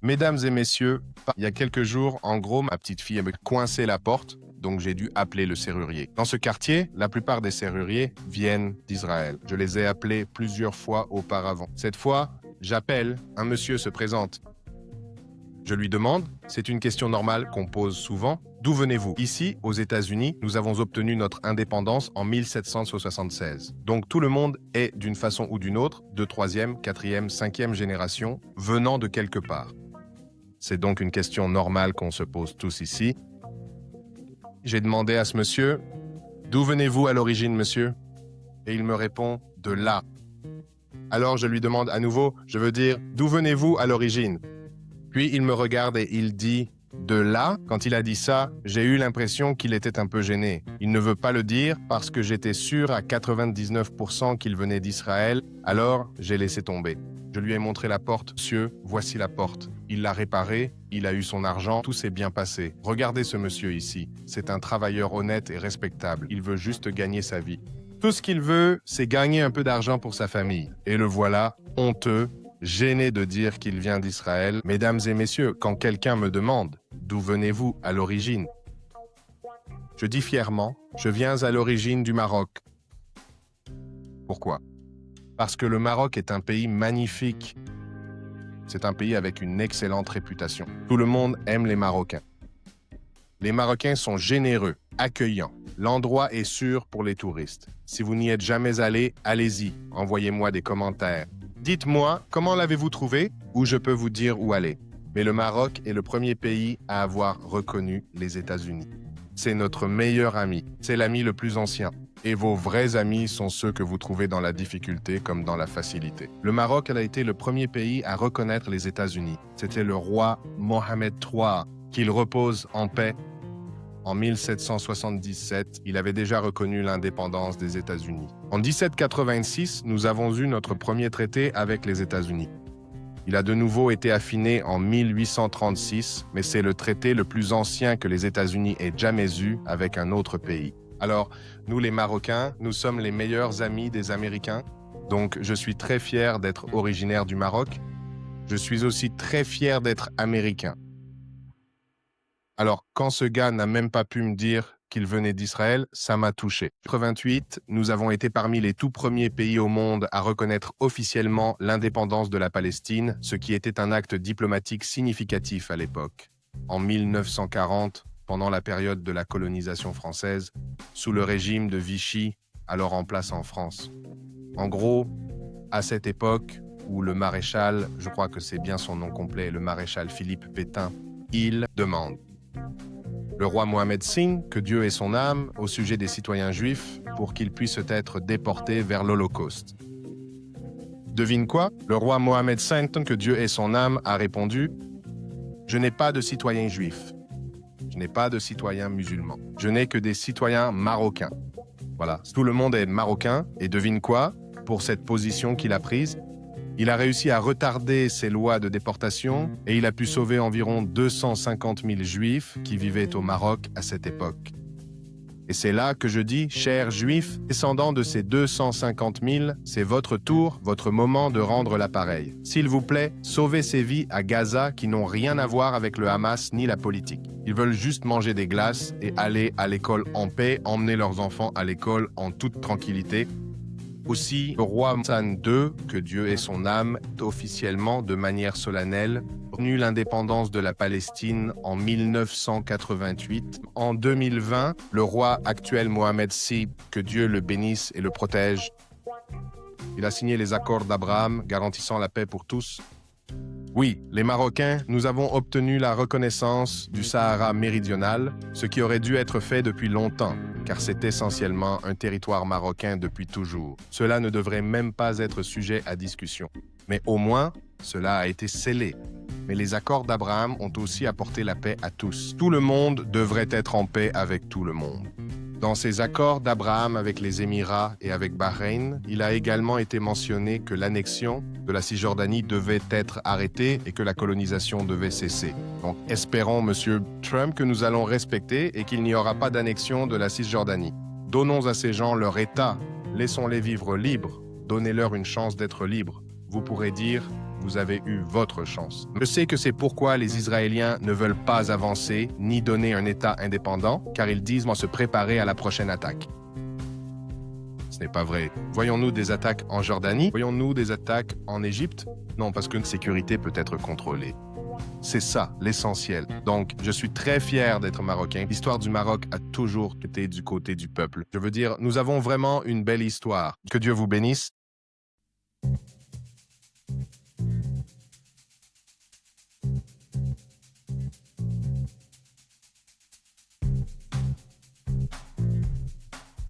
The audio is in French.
Mesdames et messieurs, il y a quelques jours, en gros, ma petite fille avait coincé la porte, donc j'ai dû appeler le serrurier. Dans ce quartier, la plupart des serruriers viennent d'Israël. Je les ai appelés plusieurs fois auparavant. Cette fois, j'appelle, un monsieur se présente. Je lui demande, c'est une question normale qu'on pose souvent, d'où venez-vous? Ici, aux États-Unis, nous avons obtenu notre indépendance en 1776. Donc tout le monde est, d'une façon ou d'une autre, de 3e, 4e, 5e génération, venant de quelque part. C'est donc une question normale qu'on se pose tous ici. J'ai demandé à ce monsieur, d'où venez-vous à l'origine, monsieur? Et il me répond, de là. Alors je lui demande à nouveau, je veux dire, d'où venez-vous à l'origine? Puis il me regarde et il dit « de là ». Quand il a dit ça, j'ai eu l'impression qu'il était un peu gêné. Il ne veut pas le dire parce que j'étais sûr à 99% qu'il venait d'Israël, alors j'ai laissé tomber. Je lui ai montré la porte. « Monsieur, voici la porte. » Il l'a réparée, il a eu son argent, tout s'est bien passé. Regardez ce monsieur ici. C'est un travailleur honnête et respectable. Il veut juste gagner sa vie. Tout ce qu'il veut, c'est gagner un peu d'argent pour sa famille. Et le voilà, honteux, gêné de dire qu'il vient d'Israël. Mesdames et messieurs, quand quelqu'un me demande « D'où venez-vous à l'origine ?» Je dis fièrement « Je viens à l'origine du Maroc. » Pourquoi? Parce que le Maroc est un pays magnifique. C'est un pays avec une excellente réputation. Tout le monde aime les Marocains. Les Marocains sont généreux, accueillants. L'endroit est sûr pour les touristes. Si vous n'y êtes jamais allé, allez-y. Envoyez-moi des commentaires. Dites-moi, comment l'avez-vous trouvé? Ou je peux vous dire où aller. Mais le Maroc est le premier pays à avoir reconnu les États-Unis. C'est notre meilleur ami. C'est l'ami le plus ancien. Et vos vrais amis sont ceux que vous trouvez dans la difficulté comme dans la facilité. Le Maroc a été le premier pays à reconnaître les États-Unis. C'était le roi Mohamed III, qu'il repose en paix. En 1777, il avait déjà reconnu l'indépendance des États-Unis. En 1786, nous avons eu notre premier traité avec les États-Unis. Il a de nouveau été affiné en 1836, mais c'est le traité le plus ancien que les États-Unis aient jamais eu avec un autre pays. Alors, nous les Marocains, nous sommes les meilleurs amis des Américains. Donc, je suis très fier d'être originaire du Maroc. Je suis aussi très fier d'être américain. Alors, quand ce gars n'a même pas pu me dire qu'il venait d'Israël, ça m'a touché. En 1988, nous avons été parmi les tout premiers pays au monde à reconnaître officiellement l'indépendance de la Palestine, ce qui était un acte diplomatique significatif à l'époque. En 1940, pendant la période de la colonisation française, sous le régime de Vichy, alors en place en France. En gros, à cette époque où le maréchal, je crois que c'est bien son nom complet, le maréchal Philippe Pétain, il demande le roi Mohamed signe, que Dieu ait son âme, au sujet des citoyens juifs pour qu'ils puissent être déportés vers l'Holocauste. Devine quoi? Le roi Mohamed V, que Dieu ait son âme, a répondu « Je n'ai pas de citoyens juifs. Je n'ai pas de citoyens musulmans. Je n'ai que des citoyens marocains. » Voilà, tout le monde est marocain, et devine quoi? Pour cette position qu'il a prise, il a réussi à retarder ses lois de déportation et il a pu sauver environ 250 000 juifs qui vivaient au Maroc à cette époque. Et c'est là que je dis, chers juifs, descendants de ces 250 000, c'est votre tour, votre moment de rendre l'appareil. S'il vous plaît, sauvez ces vies à Gaza qui n'ont rien à voir avec le Hamas ni la politique. Ils veulent juste manger des glaces et aller à l'école en paix, emmener leurs enfants à l'école en toute tranquillité. Aussi, le roi Hassan II, que Dieu ait son âme, officiellement, de manière solennelle, reconnu l'indépendance de la Palestine en 1988. En 2020, le roi actuel Mohamed VI, que Dieu le bénisse et le protège, il a signé les accords d'Abraham garantissant la paix pour tous. Oui, les Marocains, nous avons obtenu la reconnaissance du Sahara méridional, ce qui aurait dû être fait depuis longtemps, car c'est essentiellement un territoire marocain depuis toujours. Cela ne devrait même pas être sujet à discussion. Mais au moins, cela a été scellé. Mais les accords d'Abraham ont aussi apporté la paix à tous. Tout le monde devrait être en paix avec tout le monde. Dans ces accords d'Abraham avec les Émirats et avec Bahreïn, il a également été mentionné que l'annexion de la Cisjordanie devait être arrêtée et que la colonisation devait cesser. Donc espérons, Monsieur Trump, que nous allons respecter et qu'il n'y aura pas d'annexion de la Cisjordanie. Donnons à ces gens leur État, laissons-les vivre libres, donnez-leur une chance d'être libres. Vous pourrez dire vous avez eu votre chance. Je sais que c'est pourquoi les Israéliens ne veulent pas avancer ni donner un État indépendant, car ils disent se préparer à la prochaine attaque. Ce n'est pas vrai. Voyons-nous des attaques en Jordanie? Voyons-nous des attaques en Égypte? Non, parce qu'une sécurité peut être contrôlée. C'est ça, l'essentiel. Donc, je suis très fier d'être marocain. L'histoire du Maroc a toujours été du côté du peuple. Je veux dire, nous avons vraiment une belle histoire. Que Dieu vous bénisse.